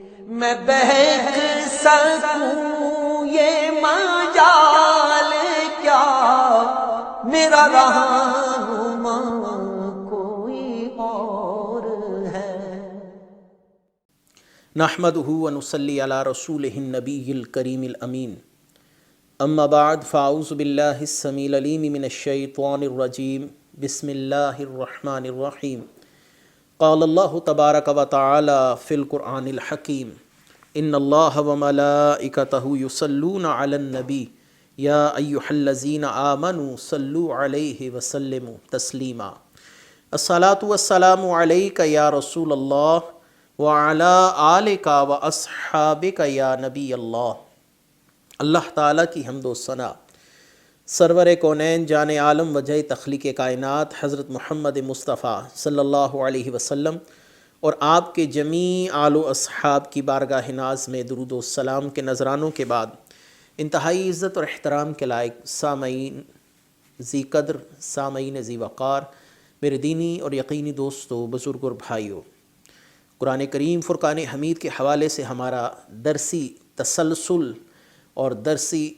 میں بہک سکوں یہ مجال کیا، میرا رہنما کوئی اور ہے۔ نحمدہ ونصلی علی رسولہ النبی الکریم الامین، اما بعد فاعوذ باللہ السمیع العلیم من الشیطان الرجیم، بسم اللہ الرحمن الرحیم۔ قال اللہ تبارک و تعالی فی القرآن الحکیم، ان اللہ وملائکتہ یصلون علی النبی یا ایہا الذین آمنوا صلوا علیہ وسلموا تسلیما۔ الصلاۃ والسلام علیک یا رسول اللہ وعلی آلک واصحابک یا نبی اللہ۔ اللہ تعالیٰ کی حمد و ثنا، سرور کونین جان عالم وجہ تخلیق کائنات حضرت محمد مصطفیٰ صلی اللہ علیہ وسلم اور آپ کے جمیع آل و اصحاب کی بارگاہ ناز میں درود و سلام کے نذرانوں کے بعد، انتہائی عزت اور احترام کے لائق سامعین ذی قدر، سامعین ذی وقار، میرے دینی اور یقینی دوستو، بزرگ اور بھائیو، قرآن کریم فرقان حمید کے حوالے سے ہمارا درسی تسلسل اور درسی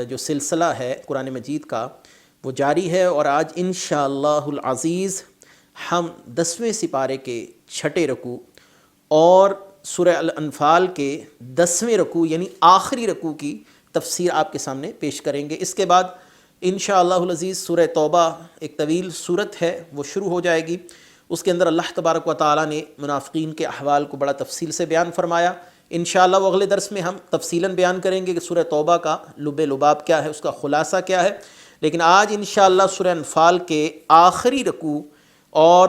جو سلسلہ ہے قرآن مجید کا وہ جاری ہے، اور آج انشاءاللہ العزیز ہم 10ویں سپارے کے 6 رکوع اور سورہ الانفال کے 10ویں رکوع یعنی آخری رکوع کی تفسیر آپ کے سامنے پیش کریں گے۔ اس کے بعد انشاءاللہ العزیز سورہ توبہ، ایک طویل سورت ہے، وہ شروع ہو جائے گی۔ اس کے اندر اللہ تبارک و تعالیٰ نے منافقین کے احوال کو بڑا تفصیل سے بیان فرمایا۔ انشاءاللہ وہ اگلے درس میں ہم تفصیلاً بیان کریں گے کہ سورہ توبہ کا لب لباب کیا ہے، اس کا خلاصہ کیا ہے، لیکن آج انشاءاللہ سورہ انفال کے آخری رکوع اور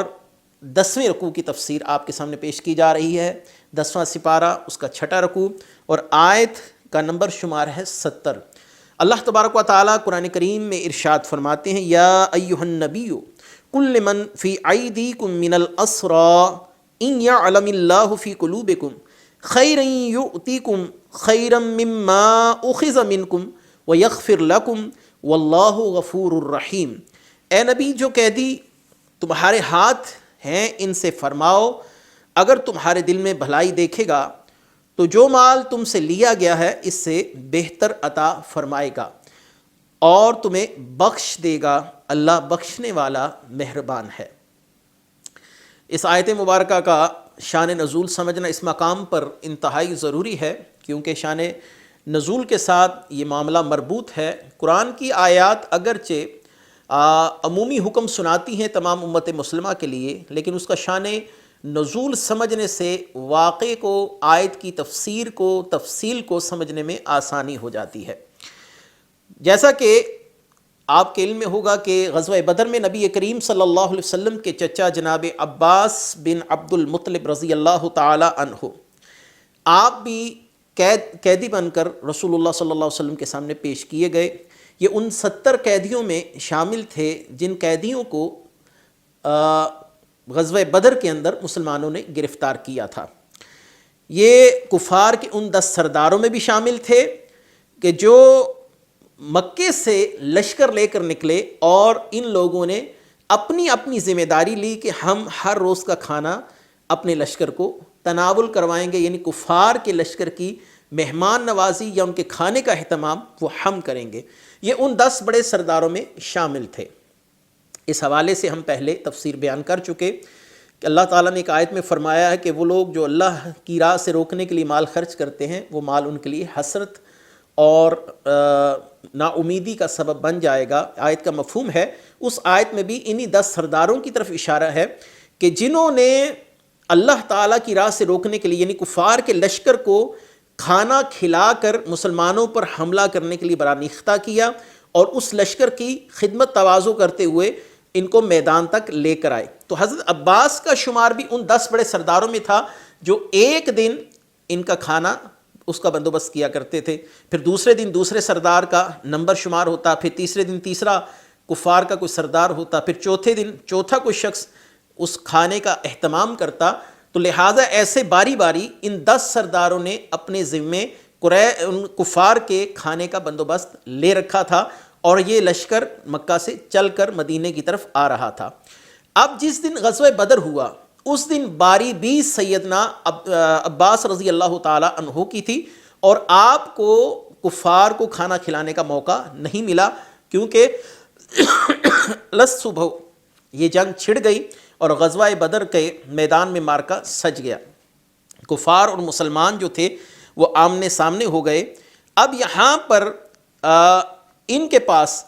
10ویں رکوع کی تفسیر آپ کے سامنے پیش کی جا رہی ہے۔ 10واں سپارہ، اس کا 6 رکوع اور آیت کا نمبر شمار ہے 70۔ اللہ تبارک و تعالیٰ قرآن کریم میں ارشاد فرماتے ہیں، یا ایہا النبی قل لمن فی ایدیکم من الاسری ان یعلم اللہ فی قلوبکم خیرا یؤتیکم خیرا مما اخذ منکم ویغفر لکم واللہ غفور الرحیم۔ اے نبی، جو قیدی تمہارے ہاتھ ہیں ان سے فرماؤ، اگر تمہارے دل میں بھلائی دیکھے گا تو جو مال تم سے لیا گیا ہے اس سے بہتر عطا فرمائے گا اور تمہیں بخش دے گا، اللہ بخشنے والا مہربان ہے۔ اس آیت مبارکہ کا شان نزول سمجھنا اس مقام پر انتہائی ضروری ہے، کیونکہ شان نزول کے ساتھ یہ معاملہ مربوط ہے۔ قرآن کی آیات اگرچہ عمومی حکم سناتی ہیں تمام امت مسلمہ کے لیے، لیکن اس کا شان نزول سمجھنے سے واقعے کو، آیت کی تفسیر کو، تفصیل کو سمجھنے میں آسانی ہو جاتی ہے۔ جیسا کہ آپ کے علم میں ہوگا کہ غزوہ بدر میں نبی کریم صلی اللہ علیہ وسلم کے چچا جناب عباس بن عبد المطلب رضی اللہ تعالی عنہ، آپ بھی قیدی بن کر رسول اللہ صلی اللہ علیہ وسلم کے سامنے پیش کیے گئے۔ یہ ان 70 قیدیوں میں شامل تھے جن قیدیوں کو غزوہ بدر کے اندر مسلمانوں نے گرفتار کیا تھا۔ یہ کفار کے ان 10 سرداروں میں بھی شامل تھے کہ جو مکے سے لشکر لے کر نکلے، اور ان لوگوں نے اپنی اپنی ذمہ داری لی کہ ہم ہر روز کا کھانا اپنے لشکر کو تناول کروائیں گے، یعنی کفار کے لشکر کی مہمان نوازی یا ان کے کھانے کا اہتمام وہ ہم کریں گے۔ یہ ان 10 بڑے سرداروں میں شامل تھے۔ اس حوالے سے ہم پہلے تفسیر بیان کر چکے کہ اللہ تعالیٰ نے ایک آیت میں فرمایا ہے کہ وہ لوگ جو اللہ کی راہ سے روکنے کے لیے مال خرچ کرتے ہیں، وہ مال ان کے لیے حسرت اور نا امیدی کا سبب بن جائے گا۔ آیت کا مفہوم ہے، اس آیت میں بھی انہی 10 سرداروں کی طرف اشارہ ہے کہ جنہوں نے اللہ تعالیٰ کی راہ سے روکنے کے لیے، یعنی کفار کے لشکر کو کھانا کھلا کر مسلمانوں پر حملہ کرنے کے لیے برانیختہ کیا، اور اس لشکر کی خدمت تواضع کرتے ہوئے ان کو میدان تک لے کر آئے۔ تو حضرت عباس کا شمار بھی ان 10 بڑے سرداروں میں تھا جو ایک دن ان کا کھانا اس کا بندوبست کیا کرتے تھے، پھر دوسرے دن دوسرے سردار کا نمبر شمار ہوتا، پھر تیسرے دن تیسرا کفار کا کوئی سردار ہوتا، پھر چوتھے دن چوتھا کوئی شخص اس کھانے کا اہتمام کرتا۔ تو لہٰذا ایسے باری باری ان 10 سرداروں نے اپنے ذمے ان کفار کے کھانے کا بندوبست لے رکھا تھا، اور یہ لشکر مکہ سے چل کر مدینے کی طرف آ رہا تھا۔ اب جس دن غزوہ بدر ہوا اس دن باری بھی سیدنا عباس رضی اللہ تعالی عنہ کی تھی، اور آپ کو کفار کو کھانا کھلانے کا موقع نہیں ملا، کیونکہ لس صبح یہ جنگ چھڑ گئی اور غزوہ بدر کے میدان میں مارکا سج گیا، کفار اور مسلمان جو تھے وہ آمنے سامنے ہو گئے۔ اب یہاں پر ان کے پاس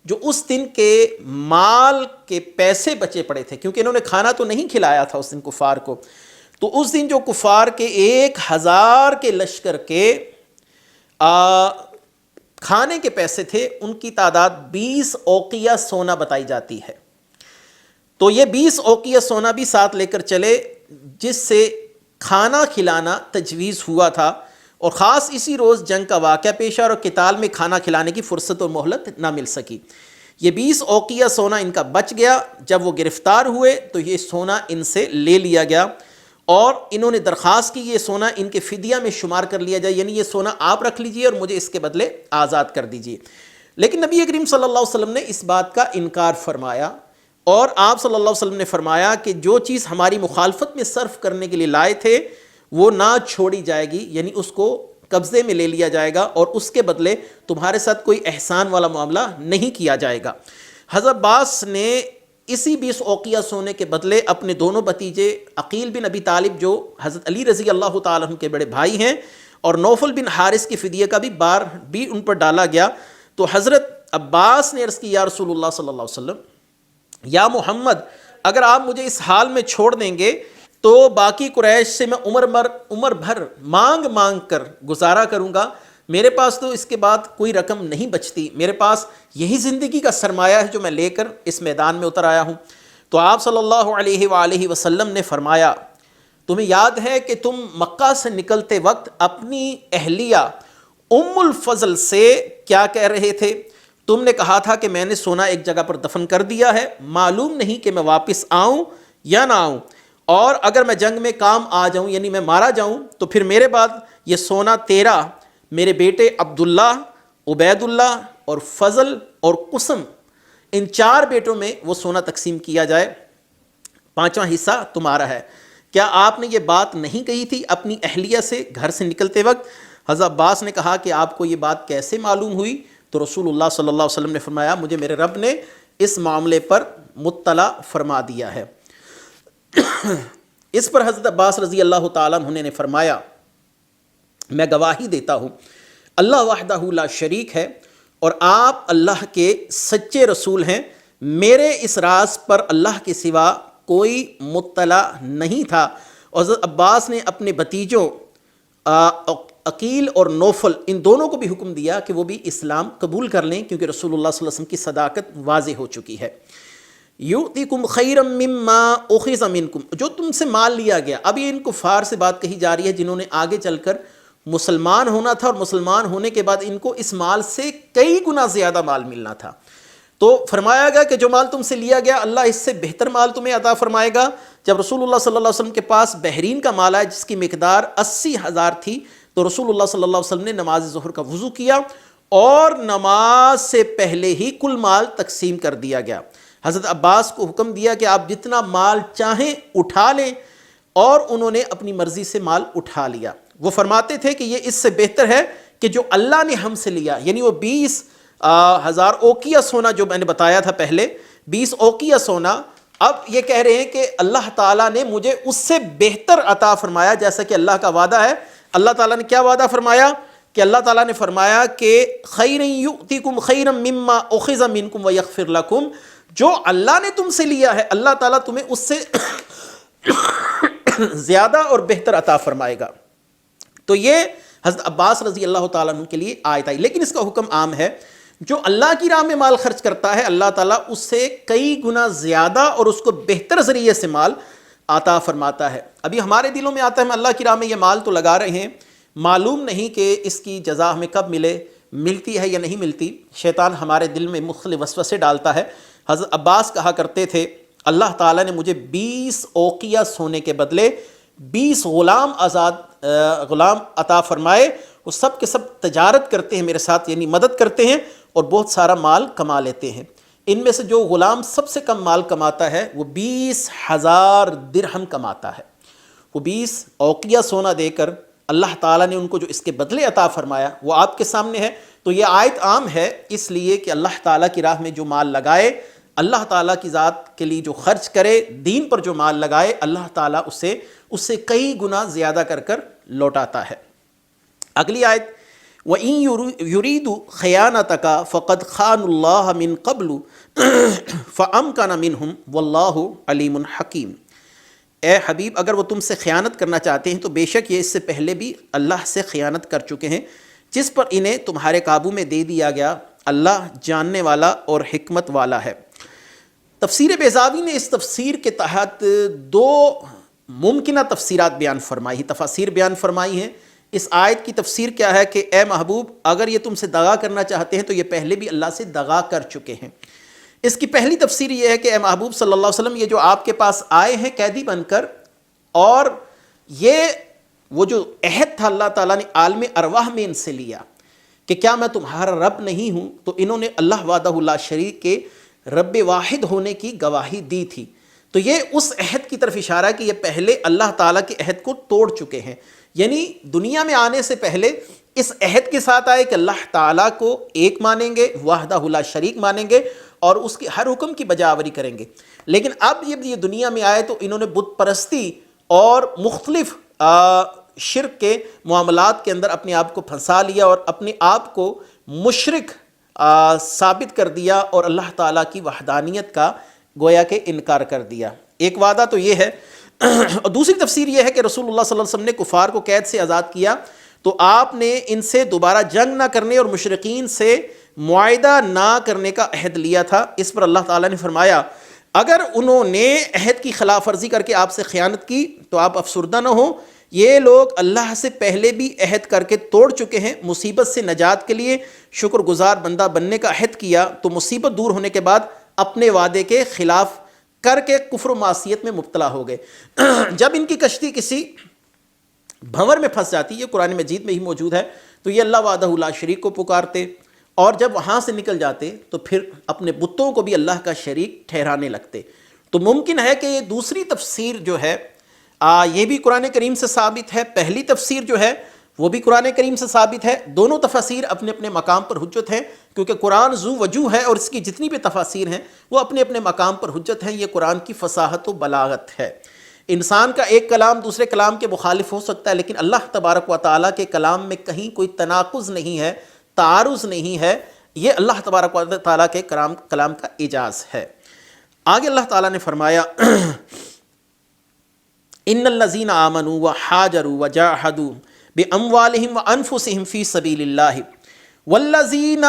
جو اس دن کے مال کے پیسے بچے پڑے تھے، کیونکہ انہوں نے کھانا تو نہیں کھلایا تھا اس دن کفار کو، تو اس دن جو کفار کے 1000 کے لشکر کے کھانے کے پیسے تھے، ان کی تعداد 20 اوقیہ سونا بتائی جاتی ہے۔ تو یہ 20 اوقیہ سونا بھی ساتھ لے کر چلے، جس سے کھانا کھلانا تجویز ہوا تھا، اور خاص اسی روز جنگ کا واقعہ پیش آیا اور قتال میں کھانا کھلانے کی فرصت اور مہلت نہ مل سکی۔ یہ 20 اوقیہ سونا ان کا بچ گیا۔ جب وہ گرفتار ہوئے تو یہ سونا ان سے لے لیا گیا، اور انہوں نے درخواست کی یہ سونا ان کے فدیہ میں شمار کر لیا جائے، یعنی یہ سونا آپ رکھ لیجئے اور مجھے اس کے بدلے آزاد کر دیجئے۔ لیکن نبی کریم صلی اللہ علیہ وسلم نے اس بات کا انکار فرمایا، اور آپ صلی اللہ علیہ وسلم نے فرمایا کہ جو چیز ہماری مخالفت میں صرف کرنے کے لیے لائے تھے وہ نہ چھوڑی جائے گی، یعنی اس کو قبضے میں لے لیا جائے گا، اور اس کے بدلے تمہارے ساتھ کوئی احسان والا معاملہ نہیں کیا جائے گا۔ حضرت عباس نے اسی 20 اوقیہ سونے کے بدلے اپنے دونوں بھتیجے عقیل بن ابی طالب جو حضرت علی رضی اللہ تعالیٰ عنہ کے بڑے بھائی ہیں، اور نوفل بن حارث کی فدیہ کا بھی بار بھی ان پر ڈالا گیا۔ تو حضرت عباس نے عرض کی یا رسول اللہ صلی اللہ علیہ وسلم، یا محمد، اگر آپ مجھے اس حال میں چھوڑ دیں گے تو باقی قریش سے میں عمر بھر مانگ کر گزارا کروں گا، میرے پاس تو اس کے بعد کوئی رقم نہیں بچتی، میرے پاس یہی زندگی کا سرمایہ ہے جو میں لے کر اس میدان میں اتر آیا ہوں۔ تو آپ صلی اللہ علیہ وآلہ وسلم نے فرمایا، تمہیں یاد ہے کہ تم مکہ سے نکلتے وقت اپنی اہلیہ ام الفضل سے کیا کہہ رہے تھے؟ تم نے کہا تھا کہ میں نے سونا ایک جگہ پر دفن کر دیا ہے، معلوم نہیں کہ میں واپس آؤں یا نہ آؤں، اور اگر میں جنگ میں کام آ جاؤں یعنی میں مارا جاؤں تو پھر میرے بعد یہ سونا تیرا، میرے بیٹے عبداللہ، عبید اللہ اور فضل اور قسم، ان 4 بیٹوں میں وہ سونا تقسیم کیا جائے، 5واں حصہ تمہارا ہے۔ کیا آپ نے یہ بات نہیں کہی تھی اپنی اہلیہ سے گھر سے نکلتے وقت؟ حضرت عباس نے کہا کہ آپ کو یہ بات کیسے معلوم ہوئی؟ تو رسول اللہ صلی اللہ علیہ وسلم نے فرمایا، مجھے میرے رب نے اس معاملے پر مطلع فرما دیا ہے۔ اس پر حضرت عباس رضی اللہ تعالیٰ عنہ نے فرمایا، میں گواہی دیتا ہوں اللہ وحدہ لا شریک ہے اور آپ اللہ کے سچے رسول ہیں، میرے اس راز پر اللہ کے سوا کوئی مطلع نہیں تھا۔ اور حضرت عباس نے اپنے بھتیجوں عقیل اور نوفل ان دونوں کو بھی حکم دیا کہ وہ بھی اسلام قبول کر لیں، کیونکہ رسول اللہ صلی اللہ علیہ وسلم کی صداقت واضح ہو چکی ہے۔ یؤتیکم خیرا مما اخذ منکم، جو تم سے مال لیا گیا۔ اب یہ ان کفار سے بات کہی جا رہی ہے جنہوں نے آگے چل کر مسلمان ہونا تھا، اور مسلمان ہونے کے بعد ان کو اس مال سے کئی گنا زیادہ مال ملنا تھا۔ تو فرمایا گیا کہ جو مال تم سے لیا گیا اللہ اس سے بہتر مال تمہیں عطا فرمائے گا۔ جب رسول اللہ صلی اللہ علیہ وسلم کے پاس بحرین کا مال آیا جس کی مقدار 80,000 تھی، تو رسول اللہ صلی اللہ علیہ وسلم نے نماز ظہر کا وضو کیا اور نماز سے پہلے ہی کل مال تقسیم کر دیا گیا۔ حضرت عباس کو حکم دیا کہ آپ جتنا مال چاہیں اٹھا لیں، اور انہوں نے اپنی مرضی سے مال اٹھا لیا۔ وہ فرماتے تھے کہ یہ اس سے بہتر ہے کہ جو اللہ نے ہم سے لیا، یعنی وہ 20,000 اوقیہ سونا جو میں نے بتایا تھا پہلے، 20 اوقیہ سونا، اب یہ کہہ رہے ہیں کہ اللہ تعالیٰ نے مجھے اس سے بہتر عطا فرمایا، جیسا کہ اللہ کا وعدہ ہے۔ اللہ تعالیٰ نے کیا وعدہ فرمایا کہ اللہ تعالیٰ نے فرمایا کہ خیرا یؤتیکم خیرا مما اخذ منکم ویغفر لکم، جو اللہ نے تم سے لیا ہے اللہ تعالیٰ تمہیں اس سے زیادہ اور بہتر عطا فرمائے گا۔ تو یہ حضرت عباس رضی اللہ تعالیٰ عنہ کے لیے آیت آئی، لیکن اس کا حکم عام ہے، جو اللہ کی راہ میں مال خرچ کرتا ہے اللہ تعالیٰ اس سے کئی گنا زیادہ اور اس کو بہتر ذریعے سے مال عطا فرماتا ہے۔ ابھی ہمارے دلوں میں آتا ہے ہم اللہ کی راہ میں یہ مال تو لگا رہے ہیں، معلوم نہیں کہ اس کی جزا ہمیں کب ملتی ہے یا نہیں ملتی۔ شیطان ہمارے دل میں مختلف وسوسے ڈالتا ہے۔ حضرت عباس کہا کرتے تھے، اللہ تعالیٰ نے مجھے 20 اوقیہ سونے کے بدلے 20 غلام عطا فرمائے، وہ سب کے سب تجارت کرتے ہیں میرے ساتھ، یعنی مدد کرتے ہیں اور بہت سارا مال کما لیتے ہیں۔ ان میں سے جو غلام سب سے کم مال کماتا ہے وہ 20,000 درہم کماتا ہے۔ وہ 20 اوقیہ سونا دے کر اللہ تعالیٰ نے ان کو جو اس کے بدلے عطا فرمایا وہ آپ کے سامنے ہے۔ تو یہ آیت عام ہے اس لیے کہ اللہ تعالیٰ کی راہ میں جو مال لگائے، اللہ تعالیٰ کی ذات کے لیے جو خرچ کرے، دین پر جو مال لگائے، اللہ تعالیٰ اسے کئی گنا زیادہ کر لوٹاتا ہے۔ اگلی آیت وَإِن يُرِيدُوا خِيَانَتَكَ فَقَدْ خَانُوا اللَّهَ مِن قَبْلُ فَأَمْكَنَ مِنْهُمْ وَاللَّهُ عَلِيمٌ حَكِيمٌ۔ اے حبیب، اگر وہ تم سے خیانت کرنا چاہتے ہیں تو بے شک یہ اس سے پہلے بھی اللہ سے خیانت کر چکے ہیں، جس پر انہیں تمہارے قابو میں دے دیا گیا، اللہ جاننے والا اور حکمت والا ہے۔ تفسیر بیضاوی نے اس تفسیر کے تحت 2 ممکنہ تفسیرات بیان فرمائی، تفاسیر بیان فرمائی ہیں۔ اس آیت کی تفسیر کیا ہے کہ اے محبوب، اگر یہ تم سے دغا کرنا چاہتے ہیں تو یہ پہلے بھی اللہ سے دغا کر چکے ہیں۔ اس کی پہلی تفسیر یہ ہے کہ اے محبوب صلی اللہ علیہ وسلم، یہ جو آپ کے پاس آئے ہیں قیدی بن کر، اور یہ وہ جو عہد تھا اللہ تعالیٰ نے عالم ارواح میں ان سے لیا کہ کیا میں تمہارا رب نہیں ہوں، تو انہوں نے اللہ وحدہ لا شریک کے رب واحد ہونے کی گواہی دی تھی۔ تو یہ اس عہد کی طرف اشارہ ہے کہ یہ پہلے اللہ تعالیٰ کے عہد کو توڑ چکے ہیں، یعنی دنیا میں آنے سے پہلے اس عہد کے ساتھ آئے کہ اللہ تعالیٰ کو ایک مانیں گے، وحدہ لا شریک مانیں گے اور اس کے ہر حکم کی بجاوری کریں گے۔ لیکن اب یہ دنیا میں آئے تو انہوں نے بت پرستی اور مختلف شرک کے معاملات کے اندر اپنے آپ کو پھنسا لیا اور اپنے آپ کو مشرک ثابت کر دیا اور اللہ تعالیٰ کی وحدانیت کا گویا کہ انکار کر دیا۔ ایک وعدہ تو یہ ہے، اور دوسری تفسیر یہ ہے کہ رسول اللہ صلی اللہ علیہ وسلم نے کفار کو قید سے آزاد کیا تو آپ نے ان سے دوبارہ جنگ نہ کرنے اور مشرکین سے معاہدہ نہ کرنے کا عہد لیا تھا۔ اس پر اللہ تعالیٰ نے فرمایا اگر انہوں نے عہد کی خلاف ورزی کر کے آپ سے خیانت کی تو آپ افسردہ نہ ہو، یہ لوگ اللہ سے پہلے بھی عہد کر کے توڑ چکے ہیں۔ مصیبت سے نجات کے لیے شکر گزار بندہ بننے کا عہد کیا تو مصیبت دور ہونے کے بعد اپنے وعدے کے خلاف کر کے کفر و معصیت میں مبتلا ہو گئے۔ جب ان کی کشتی کسی بھنور میں پھنس جاتی، یہ قرآن مجید میں ہی موجود ہے، تو یہ اللہ وحدہ لا شریک کو پکارتے، اور جب وہاں سے نکل جاتے تو پھر اپنے بتوں کو بھی اللہ کا شریک ٹھہرانے لگتے۔ تو ممکن ہے کہ یہ دوسری تفسیر جو ہے یہ بھی قرآن کریم سے ثابت ہے، پہلی تفسیر جو ہے وہ بھی قرآن کریم سے ثابت ہے۔ دونوں تفاسیر اپنے اپنے مقام پر حجت ہیں، کیونکہ قرآن ذو وجوہ ہے اور اس کی جتنی بھی تفاسیر ہیں وہ اپنے اپنے مقام پر حجت ہیں۔ یہ قرآن کی فصاحت و بلاغت ہے۔ انسان کا ایک کلام دوسرے کلام کے مخالف ہو سکتا ہے، لیکن اللہ تبارک و تعالیٰ کے کلام میں کہیں کوئی تناقض نہیں ہے، تعارض نہیں ہے۔ یہ اللہ تبارک و تعالیٰ کے کلام کا اعجاز ہے۔ آگے اللہ تعالیٰ نے فرمایا ان الذین آمنوا وحاجروا وجاہدوا باموالہم وانفسہم فی سبیل اللہ والذین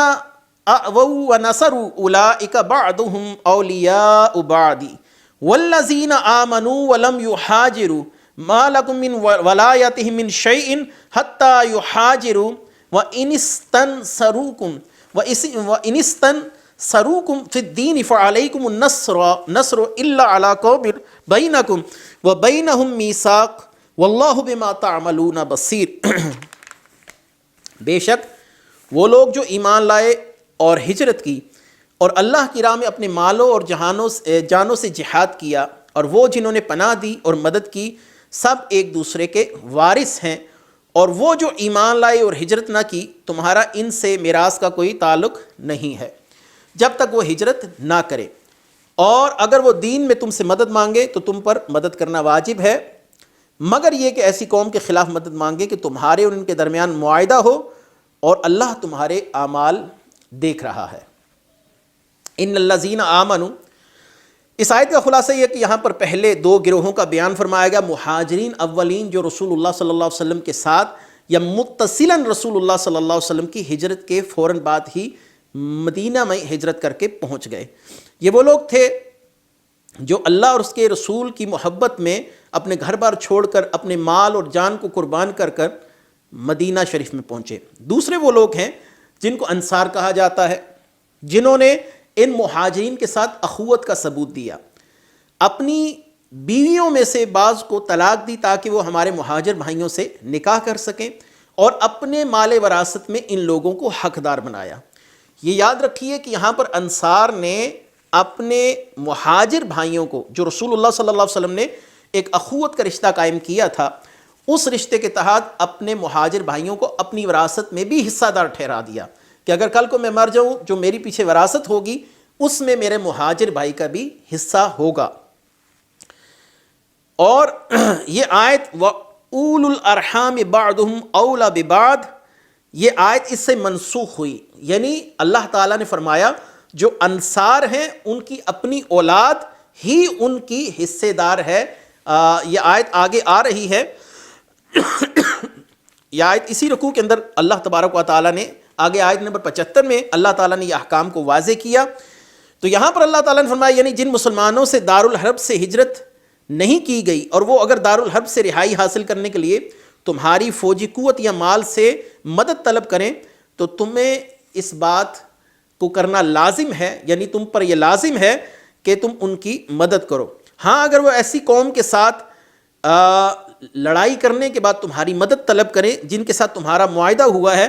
آووا ونصروا اولئک بعضهم اولیاء بعض والذین آمنوا ولم یحاجروا ما لکم من ولایتہم من شیء حتی یحاجروا وإن استنصروکم فی الدین فعلیکم النصر الا علی قوم بینکم وبینہم میثاق واللہ بما تعملون بصیر۔ بے شک وہ لوگ جو ایمان لائے اور ہجرت کی اور اللہ کی راہ میں اپنے مالوں اور جانوں سے جہاد کیا، اور وہ جنہوں نے پناہ دی اور مدد کی، سب ایک دوسرے کے وارث ہیں، اور وہ جو ایمان لائے اور ہجرت نہ کی تمہارا ان سے میراث کا کوئی تعلق نہیں ہے جب تک وہ ہجرت نہ کرے، اور اگر وہ دین میں تم سے مدد مانگے تو تم پر مدد کرنا واجب ہے، مگر یہ کہ ایسی قوم کے خلاف مدد مانگے کہ تمہارے اور ان کے درمیان معاہدہ ہو اور اللہ تمہارے اعمال دیکھ رہا ہے۔ ان الذین آمنوا، اس آیت کا خلاصہ یہ کہ یہاں پر پہلے 2 گروہوں کا بیان فرمایا گیا، مہاجرین اولین جو رسول اللہ صلی اللہ علیہ وسلم کے ساتھ یا متصلاً رسول اللہ صلی اللہ علیہ وسلم کی ہجرت کے فوراً بعد ہی مدینہ میں ہجرت کر کے پہنچ گئے۔ یہ وہ لوگ تھے جو اللہ اور اس کے رسول کی محبت میں اپنے گھر بار چھوڑ کر اپنے مال اور جان کو قربان کر کر مدینہ شریف میں پہنچے۔ دوسرے وہ لوگ ہیں جن کو انصار کہا جاتا ہے، جنہوں نے ان مہاجرین کے ساتھ اخوت کا ثبوت دیا، اپنی بیویوں میں سے بعض کو طلاق دی تاکہ وہ ہمارے مہاجر بھائیوں سے نکاح کر سکیں، اور اپنے مال وراثت میں ان لوگوں کو حقدار بنایا۔ یہ یاد رکھیے کہ یہاں پر انصار نے اپنے مہاجر بھائیوں کو، جو رسول اللہ صلی اللہ علیہ وسلم نے ایک اخوت کا رشتہ قائم کیا تھا، اس رشتے کے تحت اپنے مہاجر بھائیوں کو اپنی وراثت میں بھی حصہ دار ٹھہرا دیا کہ اگر کل کو میں مر جاؤں، جو میری پیچھے وراثت ہوگی اس میں میرے مہاجر بھائی کا بھی حصہ ہوگا۔ اور یہ آیت وَأُولُو الْأَرْحَامِ بَعْضُهُمْ أَوْلَى بِبَعْضٍ، یہ آیت اس سے منسوخ ہوئی، یعنی اللہ تعالیٰ نے فرمایا جو انصار ہیں ان کی اپنی اولاد ہی ان کی حصے دار ہے۔ یہ آیت آگے آ رہی ہے، یہ آیت اسی رکوع کے اندر اللہ تبارک و تعالیٰ نے آگے آیت نمبر 75 میں اللہ تعالیٰ نے یہ احکام کو واضح کیا۔ تو یہاں پر اللہ تعالیٰ نے فرمایا یعنی جن مسلمانوں سے دارالحرب سے ہجرت نہیں کی گئی اور وہ اگر دارالحرب سے رہائی حاصل کرنے کے لیے تمہاری فوجی قوت یا مال سے مدد طلب کریں تو تمہیں اس بات کو کرنا لازم ہے، یعنی تم پر یہ لازم ہے کہ تم ان کی مدد کرو۔ ہاں اگر وہ ایسی قوم کے ساتھ لڑائی کرنے کے بعد تمہاری مدد طلب کریں جن کے ساتھ تمہارا معاہدہ ہوا ہے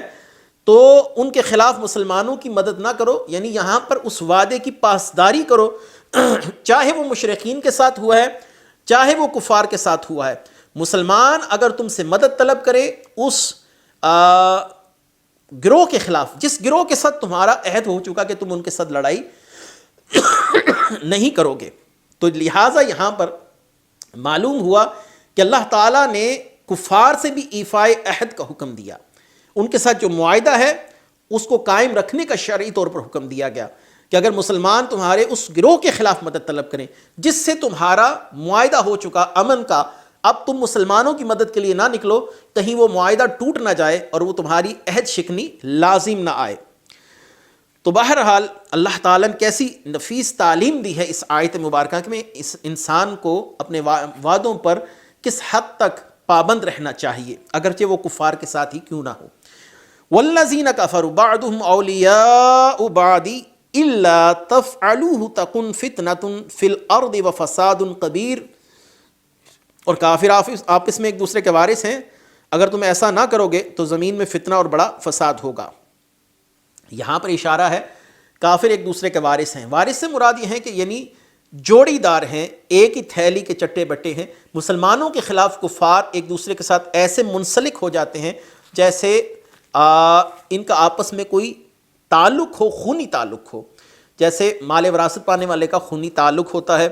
تو ان کے خلاف مسلمانوں کی مدد نہ کرو، یعنی یہاں پر اس وعدے کی پاسداری کرو، چاہے وہ مشرکین کے ساتھ ہوا ہے چاہے وہ کفار کے ساتھ ہوا ہے۔ مسلمان اگر تم سے مدد طلب کرے اس گروہ کے خلاف جس گروہ کے ساتھ تمہارا عہد ہو چکا کہ تم ان کے ساتھ لڑائی نہیں کرو گے، تو لہٰذا یہاں پر معلوم ہوا کہ اللہ تعالیٰ نے کفار سے بھی ایفائے عہد کا حکم دیا، ان کے ساتھ جو معاہدہ ہے اس کو قائم رکھنے کا شرعی طور پر حکم دیا گیا کہ اگر مسلمان تمہارے اس گروہ کے خلاف مدد طلب کریں جس سے تمہارا معاہدہ ہو چکا امن کا، اب تم مسلمانوں کی مدد کے لیے نہ نکلو، کہیں وہ معاہدہ ٹوٹ نہ جائے اور وہ تمہاری عہد شکنی لازم نہ آئے۔ تو بہرحال اللہ تعالیٰ نے کیسی نفیس تعلیم دی ہے اس آیت مبارکہ میں، اس انسان کو اپنے وعدوں پر کس حد تک پابند رہنا چاہیے اگرچہ وہ کفار کے ساتھ ہی کیوں نہ ہو۔ وَالَّذِينَ كَفَرُوا بَعْضُهُمْ أَوْلِيَاءُ بَعْضٍ إِلَّا تَفْعَلُوهُ تَكُنْ فِتْنَةٌ فِي الْأَرْضِ وَفَسَادٌ كَبِيرٌ، اور کافر آپس میں ایک دوسرے کے وارث ہیں، اگر تم ایسا نہ کرو گے تو زمین میں فتنہ اور بڑا فساد ہوگا۔ یہاں پر اشارہ ہے کافر ایک دوسرے کے وارث ہیں، وارث سے مراد یہ ہے کہ یعنی جوڑی دار ہیں، ایک ہی تھیلی کے چٹے بٹے ہیں۔ مسلمانوں کے خلاف کفار ایک دوسرے کے ساتھ ایسے منسلک ہو جاتے ہیں جیسے ان کا آپس میں کوئی تعلق ہو، خونی تعلق ہو، جیسے مال وراثت پانے والے کا خونی تعلق ہوتا ہے۔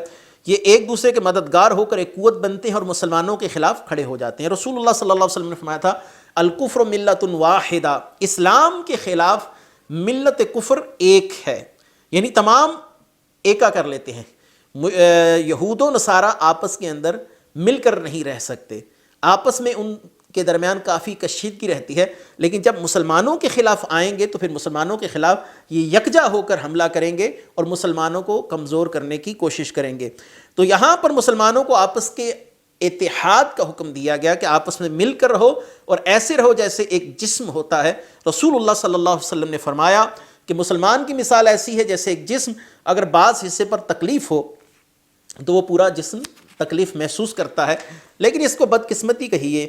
یہ ایک دوسرے کے مددگار ہو کر ایک قوت بنتے ہیں اور مسلمانوں کے خلاف کھڑے ہو جاتے ہیں۔ رسول اللہ صلی اللہ علیہ وسلم نے فرمایا تھا الکفر ملت واحدہ، اسلام کے خلاف ملت کفر ایک ہے، یعنی تمام ایکا کر لیتے ہیں۔ یہود و نصارہ آپس کے اندر مل کر نہیں رہ سکتے، آپس میں ان کے درمیان کافی کشیدگی رہتی ہے، لیکن جب مسلمانوں کے خلاف آئیں گے تو پھر مسلمانوں کے خلاف یہ یکجا ہو کر حملہ کریں گے اور مسلمانوں کو کمزور کرنے کی کوشش کریں گے۔ تو یہاں پر مسلمانوں کو آپس کے اتحاد کا حکم دیا گیا کہ آپس میں مل کر رہو اور ایسے رہو جیسے ایک جسم ہوتا ہے۔ رسول اللہ صلی اللہ علیہ وسلم نے فرمایا کہ مسلمان کی مثال ایسی ہے جیسے ایک جسم اگر بعض حصے پر تکلیف ہو تو وہ پورا جسم تکلیف محسوس کرتا ہے، لیکن اس کو بدقسمتی کہیے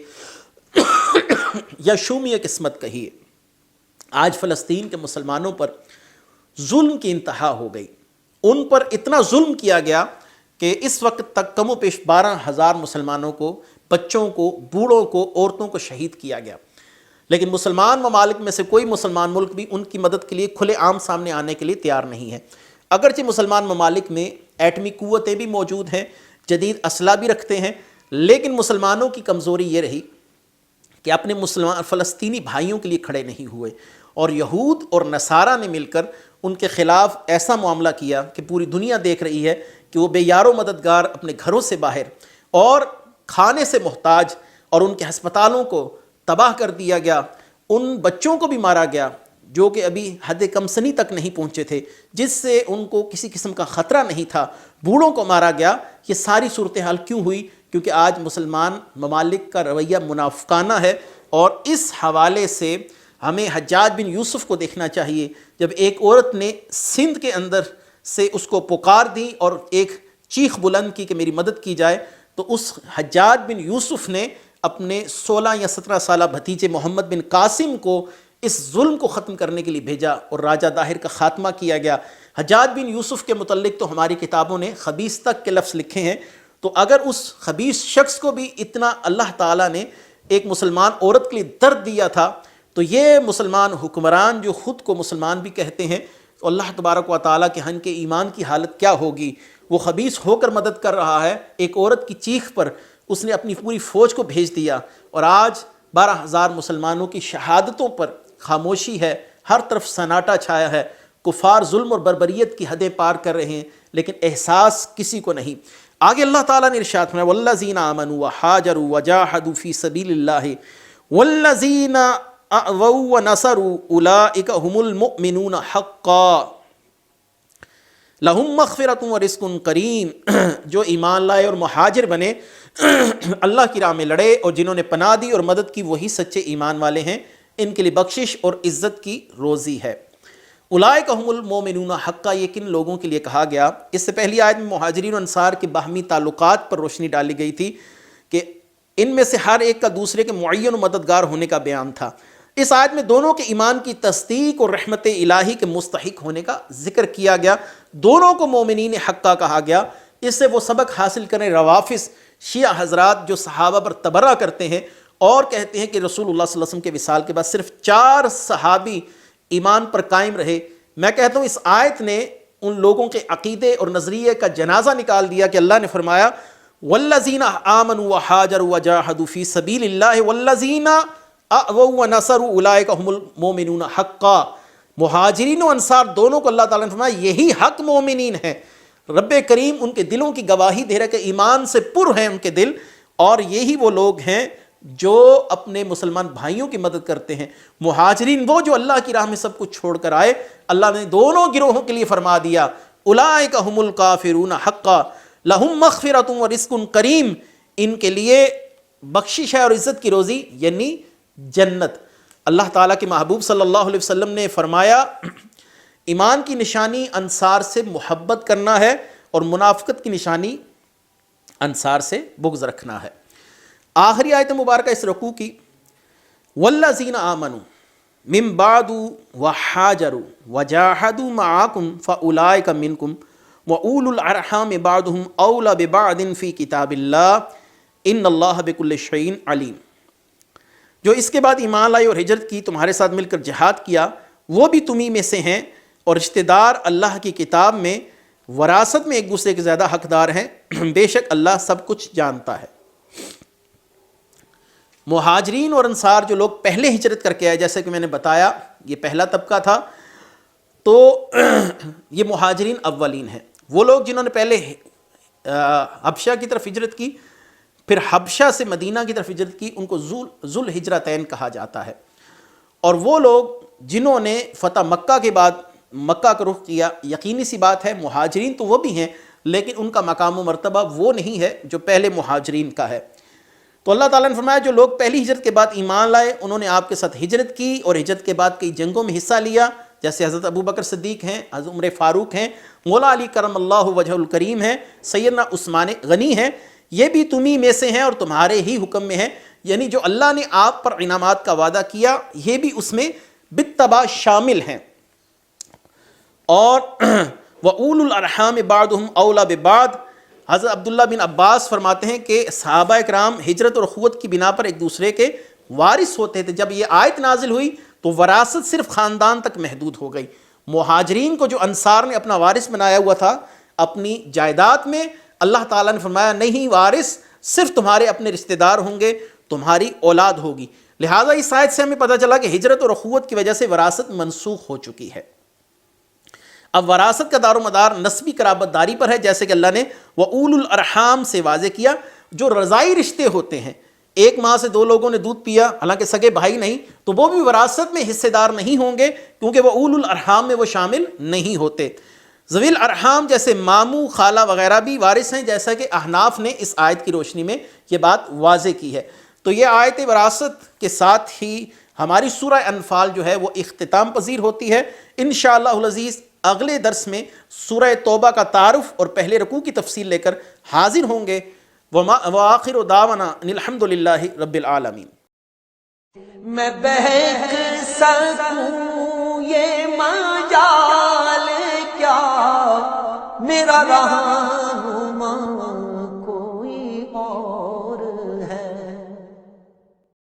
یا شومی قسمت کہیے، آج فلسطین کے مسلمانوں پر ظلم کی انتہا ہو گئی، ان پر اتنا ظلم کیا گیا کہ اس وقت تک کم و بیش 12,000 مسلمانوں کو، بچوں کو، بوڑھوں کو، عورتوں کو شہید کیا گیا، لیکن مسلمان ممالک میں سے کوئی مسلمان ملک بھی ان کی مدد کے لیے کھلے عام سامنے آنے کے لیے تیار نہیں ہے۔ اگرچہ مسلمان ممالک میں ایٹمی قوتیں بھی موجود ہیں، جدید اسلحہ بھی رکھتے ہیں، لیکن مسلمانوں کی کمزوری یہ رہی کہ اپنے مسلمان فلسطینی بھائیوں کے لیے کھڑے نہیں ہوئے، اور یہود اور نصارہ نے مل کر ان کے خلاف ایسا معاملہ کیا کہ پوری دنیا دیکھ رہی ہے کہ وہ بے یار و مددگار اپنے گھروں سے باہر اور کھانے سے محتاج، اور ان کے ہسپتالوں کو تباہ کر دیا گیا، ان بچوں کو بھی مارا گیا جو کہ ابھی حد کمسنی تک نہیں پہنچے تھے، جس سے ان کو کسی قسم کا خطرہ نہیں تھا، بوڑھوں کو مارا گیا۔ یہ ساری صورتحال کیوں ہوئی؟ کیونکہ آج مسلمان ممالک کا رویہ منافقانہ ہے، اور اس حوالے سے ہمیں حجاج بن یوسف کو دیکھنا چاہیے۔ جب ایک عورت نے سندھ کے اندر سے اس کو پکار دی اور ایک چیخ بلند کی کہ میری مدد کی جائے، تو اس حجاج بن یوسف نے اپنے 16 یا 17 سالہ بھتیجے محمد بن قاسم کو اس ظلم کو ختم کرنے کے لیے بھیجا اور راجہ داہر کا خاتمہ کیا گیا۔ حجاج بن یوسف کے متعلق تو ہماری کتابوں نے خبیث تک کے لفظ لکھے ہیں، تو اگر اس خبیث شخص کو بھی اتنا اللہ تعالیٰ نے ایک مسلمان عورت کے لیے درد دیا تھا، تو یہ مسلمان حکمران جو خود کو مسلمان بھی کہتے ہیں، تو اللہ تبارک و تعالیٰ کے ہن کے ایمان کی حالت کیا ہوگی؟ وہ خبیث ہو کر مدد کر رہا ہے، ایک عورت کی چیخ پر اس نے اپنی پوری فوج کو بھیج دیا، اور آج 12,000 مسلمانوں کی شہادتوں پر خاموشی ہے، ہر طرف سناٹا چھایا ہے، کفار ظلم اور بربریت کی حدیں پار کر رہے ہیں، لیکن احساس کسی کو نہیں۔ آگے اللہ تعالیٰ نے ارشاد فرمایا والذین آمنوا وحاجروا وجاہدوا فی سبیل اللہ والذین آووا ونصروا اولئک هم المؤمنون حقا لہم مغفرۃ ورزق کریم۔ جو ایمان لائے اور مہاجر بنے، اللہ کی راہ میں لڑے اور جنہوں نے پناہ دی اور مدد کی، وہی سچے ایمان والے ہیں، ان کے لیے بخشش اور عزت کی روزی ہے۔ اولئک هم المؤمنون حقا، یہ کن لوگوں کے لیے کہا گیا؟ اس سے پہلی آیت میں مہاجرین و انصار کے باہمی تعلقات پر روشنی ڈالی گئی تھی کہ ان میں سے ہر ایک کا دوسرے کے معین و مددگار ہونے کا بیان تھا۔ اس آیت میں دونوں کے ایمان کی تصدیق اور رحمت الہی کے مستحق ہونے کا ذکر کیا گیا، دونوں کو مومنین حقا کہا گیا۔ اس سے وہ سبق حاصل کریں روافض شیعہ حضرات جو صحابہ پر تبرہ کرتے ہیں اور کہتے ہیں کہ رسول اللہ صلی اللہ علیہ وسلم کے وصال کے بعد صرف 4 صحابی ایمان پر قائم رہے۔ میں کہتا ہوں اس آیت نے ان لوگوں کے عقیدے اور نظریے کا جنازہ نکال دیا کہ اللہ نے فرمایا والذین آمنوا وحاجروا وجاہدوا فی سبیل اللہ والذین آووا ونصروا اولئک هم المؤمنون حقا۔ مہاجرین و انصار دونوں کو اللہ تعالیٰ نے فرمایا یہی حق مومنین ہیں۔ رب کریم ان کے دلوں کی گواہی دے رہا ہے کہ ایمان سے پر ہیں ان کے دل، اور یہی وہ لوگ ہیں جو اپنے مسلمان بھائیوں کی مدد کرتے ہیں۔ مہاجرین وہ جو اللہ کی راہ میں سب کچھ چھوڑ کر آئے، اللہ نے دونوں گروہوں کے لیے فرما دیا اولئک هم الکافرون حقا لہم مغفرۃ ورزق کریم، ان کے لیے بخشش ہے اور عزت کی روزی یعنی جنت۔ اللہ تعالیٰ کے محبوب صلی اللہ علیہ وسلم نے فرمایا ایمان کی نشانی انصار سے محبت کرنا ہے اور منافقت کی نشانی انصار سے بغض رکھنا ہے۔ آخری آیت مبارکہ اس رکوع کی والذین آمنوا من بعد وحاجروا وجاہدوا معکم فاولئک منکم واولو الارحام بعضهم اولی ببعض فی کتاب اللہ ان اللہ بکل شیء علیم۔ جو اس کے بعد ایمان لائے اور ہجرت کی، تمہارے ساتھ مل کر جہاد کیا، وہ بھی تمہیں میں سے ہیں، اور رشتہ دار اللہ کی کتاب میں وراثت میں ایک دوسرے کے زیادہ حقدار ہیں، بے شک اللہ سب کچھ جانتا ہے۔ مہاجرین اور انصار جو لوگ پہلے ہجرت کر کے آئے، جیسے کہ میں نے بتایا یہ پہلا طبقہ تھا، تو یہ مہاجرین اولین ہیں، وہ لوگ جنہوں نے پہلے حبشہ کی طرف ہجرت کی، پھر حبشہ سے مدینہ کی طرف ہجرت کی، ان کو ذو الہجرتین کہا جاتا ہے۔ اور وہ لوگ جنہوں نے فتح مکہ کے بعد مکہ کا رخ کیا، یقینی سی بات ہے مہاجرین تو وہ بھی ہیں، لیکن ان کا مقام و مرتبہ وہ نہیں ہے جو پہلے مہاجرین کا ہے۔ تو اللہ تعالیٰ نے فرمایا جو لوگ پہلی ہجرت کے بعد ایمان لائے، انہوں نے آپ کے ساتھ ہجرت کی اور ہجرت کے بعد کئی جنگوں میں حصہ لیا، جیسے حضرت ابوبکر صدیق ہیں، حضرت عمر فاروق ہیں، مولا علی کرم اللہ وجہ الکریم ہیں، سیدنا عثمان غنی ہیں، یہ بھی تمہیں میں سے ہیں اور تمہارے ہی حکم میں ہیں، یعنی جو اللہ نے آپ پر انعامات کا وعدہ کیا یہ بھی اس میں بالتبع شامل ہیں۔ اور وَأُولُو الْأَرْحَامِ بَعْضُهُمْ أَوْلَى بِبَعْضٍ، حضرت عبداللہ بن عباس فرماتے ہیں کہ صحابہ اکرام ہجرت اور اخوت کی بنا پر ایک دوسرے کے وارث ہوتے تھے۔ جب یہ آیت نازل ہوئی تو وراثت صرف خاندان تک محدود ہو گئی۔ مہاجرین کو جو انصار نے اپنا وارث بنایا ہوا تھا اپنی جائیداد میں، اللہ تعالیٰ نے فرمایا نہیں، وارث صرف تمہارے اپنے رشتہ دار ہوں گے، تمہاری اولاد ہوگی۔ لہٰذا اس آیت سے ہمیں پتہ چلا کہ ہجرت اور اخوت کی وجہ سے وراثت منسوخ ہو چکی ہے۔ اب وراثت کا دار و مدار نسبی قرابت داری پر ہے، جیسے کہ اللہ نے وَأُولُو الْأَرْحَامِ سے واضح کیا۔ جو رضائی رشتے ہوتے ہیں، ایک ماں سے 2 لوگوں نے دودھ پیا، حالانکہ سگے بھائی نہیں، تو وہ بھی وراثت میں حصے دار نہیں ہوں گے، کیونکہ وہ اولو الارحام میں وہ شامل نہیں ہوتے۔ ذوی الارحام جیسے ماموں، خالہ وغیرہ بھی وارث ہیں، جیسا کہ احناف نے اس آیت کی روشنی میں یہ بات واضح کی ہے۔ تو یہ آیت وراثت کے ساتھ ہی ہماری سورہ انفال جو ہے وہ اختتام پذیر ہوتی ہے۔ انشاءاللہ العزیز اگلے درس میں سورہ توبہ کا تعارف اور پہلے رکوع کی تفصیل لے کر حاضر ہوں گے۔ وآخر دعوانا ان الحمد للہ رب العالمین۔ میں بہک سکوں یہ مجال کیا میرا رہا